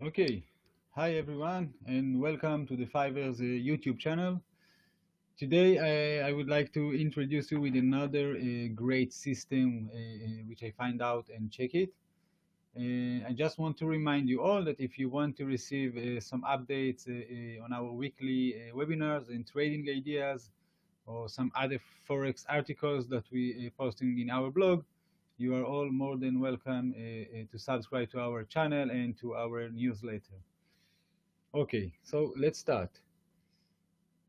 Okay, hi everyone, and welcome to the 5ers YouTube channel. Today, I would like to introduce you with another great system which I find out and check it. I just want to remind you all that if you want to receive some updates on our weekly webinars and trading ideas, or some other Forex articles that we posting in our blog, you are all more than welcome to subscribe to our channel and to our newsletter. Okay, so let's start.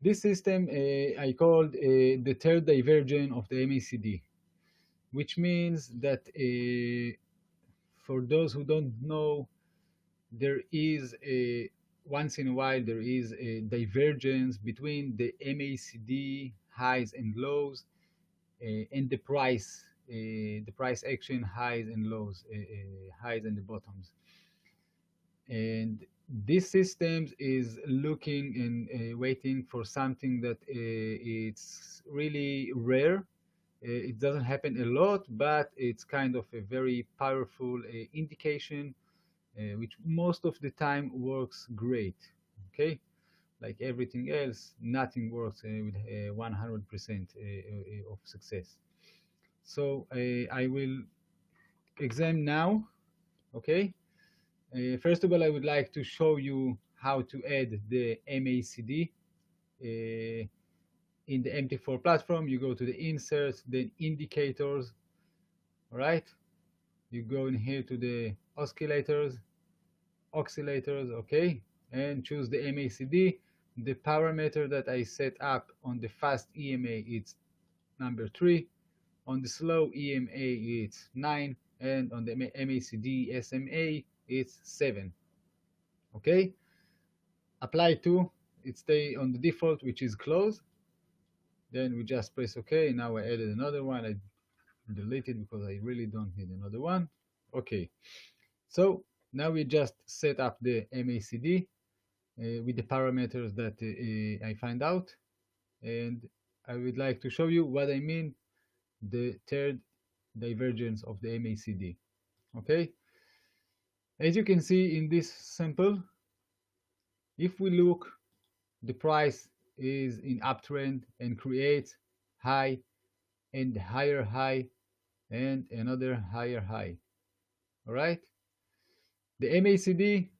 This system I called the third divergence of the MACD, which means that for those who don't know, there is a once in a while there is a divergence between the MACD highs and lows and the price action highs and lows, highs and the bottoms. And this system is looking and waiting for something that it's really rare. It doesn't happen a lot, but it's kind of a very powerful indication, which most of the time works great. Okay, like everything else, nothing works with 100% of success. So I will examine now. Okay. First of all, I would like to show you how to add the MACD. In the Mt4 platform, you go to the inserts, then indicators, all right? You go in here to the oscillators, okay? And choose the MACD. The parameter that I set up on the fast EMA, it's number 3. On the slow EMA, it's 9. And on the MACD SMA, it's 7. Okay, apply to, it stay on the default, which is close. Then we just press OK. Now I added another one. I deleted because I really don't need another one. Okay, so now we just set up the MACD with the parameters that I find out, and I would like to show you what I mean the third divergence of the MACD. Okay, as you can see in this sample, if we look, the price is in uptrend and creates high and higher high and another higher high. All right, the MACD,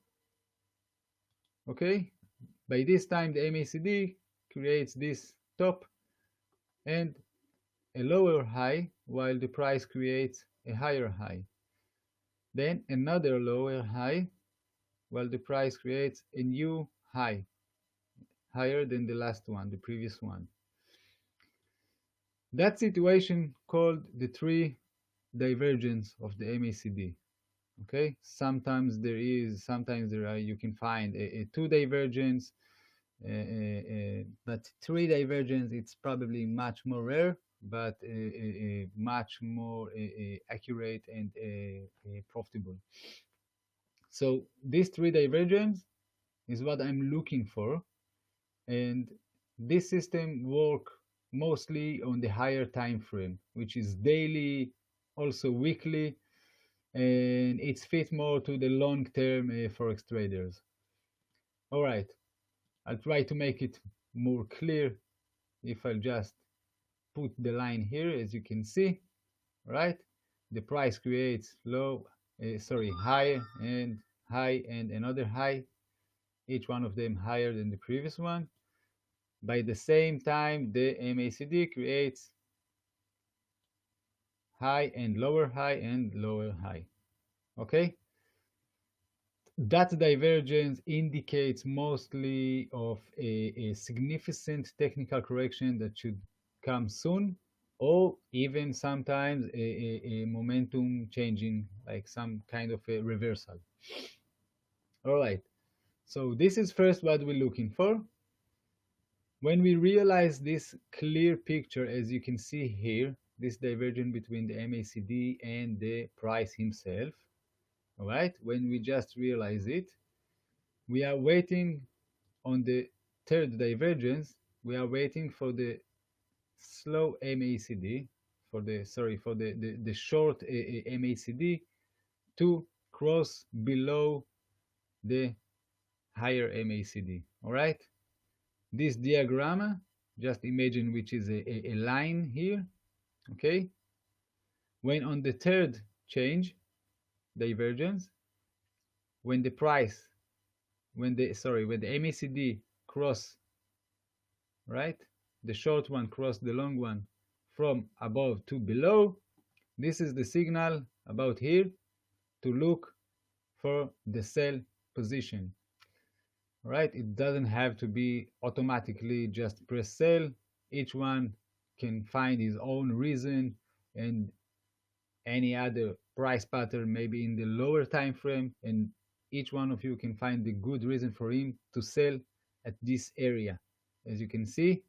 okay, by this time the MACD creates this top and a lower high while the price creates a higher high, then another lower high while the price creates a new high, higher than the last one, the previous one. That situation called the three divergence of the MACD. Okay, sometimes there are, you can find a two divergence, but three divergence, it's probably much more rare, but much more accurate and profitable. So this three divergence is what I'm looking for, and this system work mostly on the higher time frame, which is daily, also weekly, and it's fit more to the long-term forex traders. All right, I'll try to make it more clear if I'll just put the line here. As you can see, right, the price creates high and another high, each one of them higher than the previous one. By the same time, the MACD creates high and lower high. Okay, that divergence indicates mostly of a significant technical correction that should come soon, or even sometimes a momentum changing, like some kind of a reversal. All right, so this is first what we're looking for. When we realize this clear picture, as you can see here, this divergence between the MACD and the price himself, all right, when we just realize it, we are waiting on the third divergence. We are waiting for the slow MACD, for the short MACD to cross below the higher MACD. All right, this diagram, just imagine which is a line here. Okay, when on the third change, divergence, when the price, when the MACD cross, right, the short one cross the long one from above to below, this is the signal about here to look for the sell position. Right, it doesn't have to be automatically just press sell. Each one can find his own reason, and any other price pattern maybe in the lower time frame, and each one of you can find the good reason for him to sell at this area, as you can see,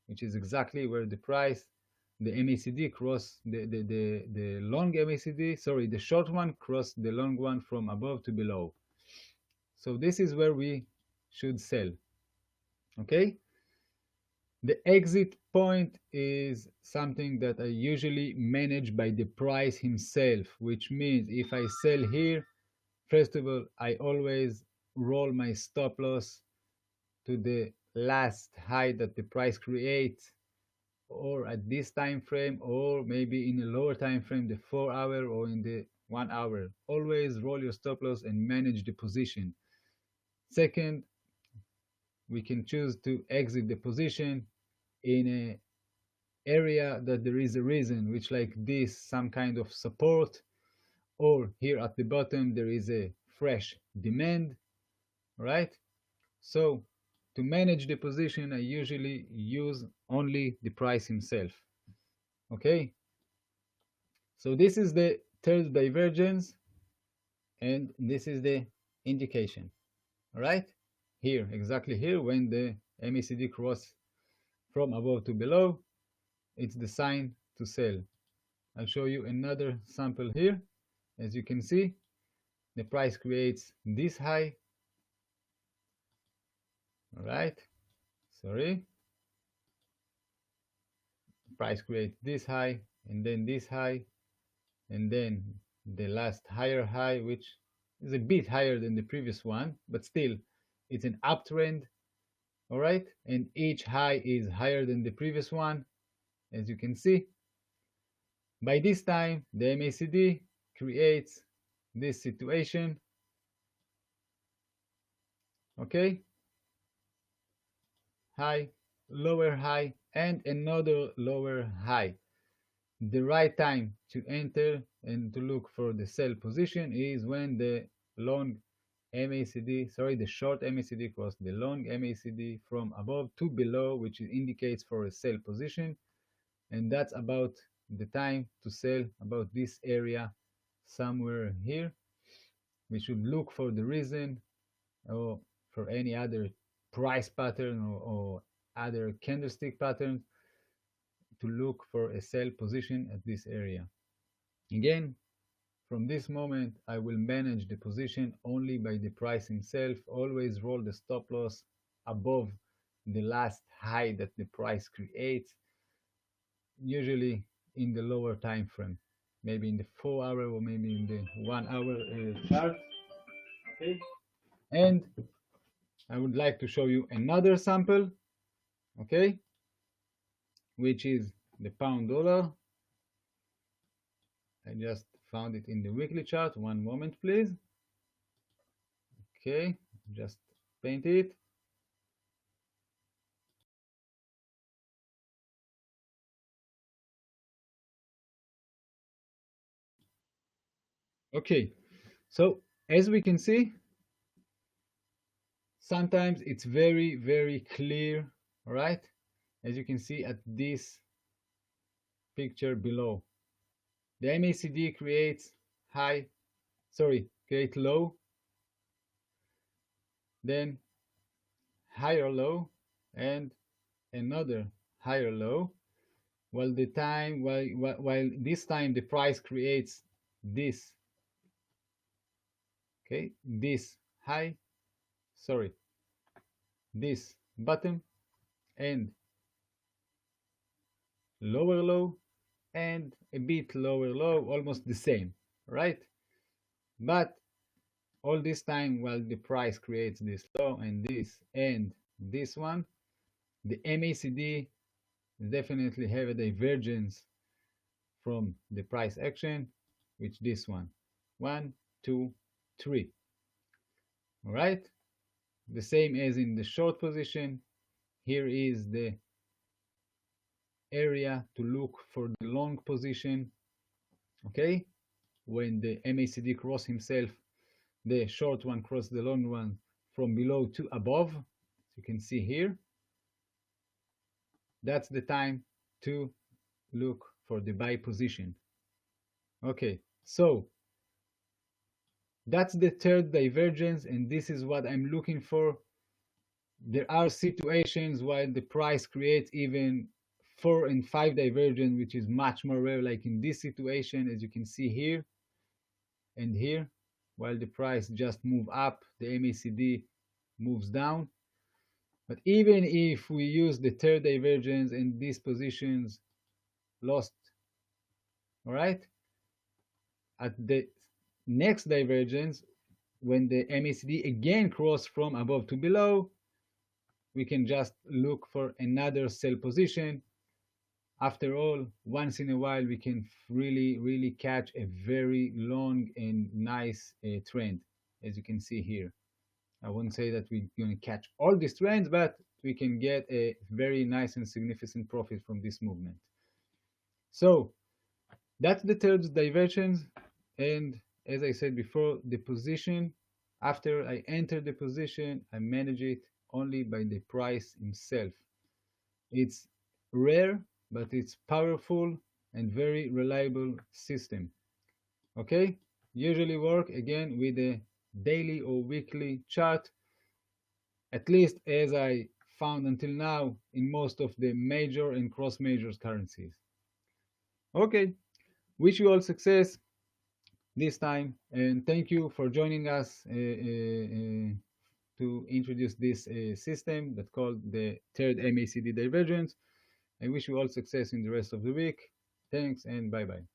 which is exactly where the price, the MACD cross the long MACD, sorry, the short one cross the long one from above to below. So this is where we should sell. Okay, the exit point is something that I usually manage by the price himself, which means if I sell here, first of all, I always roll my stop loss to the last high that the price creates, or at this time frame, or maybe in a lower time frame, the 4 hour or in the 1 hour. Always roll your stop loss and manage the position. Second, we can choose to exit the position in a area that there is a reason, which like this, some kind of support, or here at the bottom there is a fresh demand, right? So to manage the position, I usually use only the price himself. Okay, so this is the third divergence, and this is the indication. All right, here, exactly here, when the MACD cross from above to below, it's the sign to sell. I'll show you another sample here. As you can see, the price creates this high. All right, sorry. Price creates this high, and then this high, and then the last higher high, which is a bit higher than the previous one, but still, it's an uptrend. All right, and each high is higher than the previous one, as you can see. By this time, the MACD creates this situation. Okay, high, lower high, and another lower high. The right time to enter and to look for the sell position is when the long MACD, sorry, the short MACD cross the long MACD from above to below, which indicates for a sell position. And that's about the time to sell, about this area somewhere here. We should look for the reason, or for any other price pattern, or other candlestick pattern, to look for a sell position at this area. Again, from this moment, I will manage the position only by the price himself. Always roll the stop loss above the last high that the price creates, usually in the lower time frame, maybe in the 4 hour or maybe in the 1 hour chart. Okay, and I would like to show you another sample, okay, which is the pound dollar. I just found it in the weekly chart. One moment, please. Okay, just paint it. Okay, so as we can see, sometimes it's very, very clear, right? As you can see at this picture below, the MACD creates high, sorry, create low, then higher low, and another higher low, while this time the price creates this, okay, this high, sorry, this bottom, and lower low, and a bit lower low, almost the same, right? But all this time while the price creates this low and this one, the MACD definitely have a divergence from the price action, which this one, 2, 3. All right, the same as in the short position. Here is the area to look for the long position. Okay, when the MACD cross himself, the short one cross the long one from below to above. You can see here, that's the time to look for the buy position. Okay, so that's the third divergence, and this is what I'm looking for. There are situations while the price creates even 4 and 5 divergence, which is much more rare, like in this situation, as you can see here and here, while the price just move up, the MACD moves down. But even if we use the third divergence and these positions lost, all right, at the next divergence, when the MACD again cross from above to below, we can just look for another sell position. After all, once in a while, we can really catch a very long and nice trend, as you can see here. I won't say that we're going to catch all these trends, but we can get a very nice and significant profit from this movement. So that's the third divergence. And as I said before, the position, after I enter the position, I manage it only by the price himself. It's rare, but it's powerful and very reliable system. Okay, usually work again with a daily or weekly chart, at least as I found until now in most of the major and cross majors currencies. Okay, wish you all success this time, and thank you for joining us to introduce this system that's called the third MACD divergence. I wish you all success in the rest of the week. Thanks and bye bye.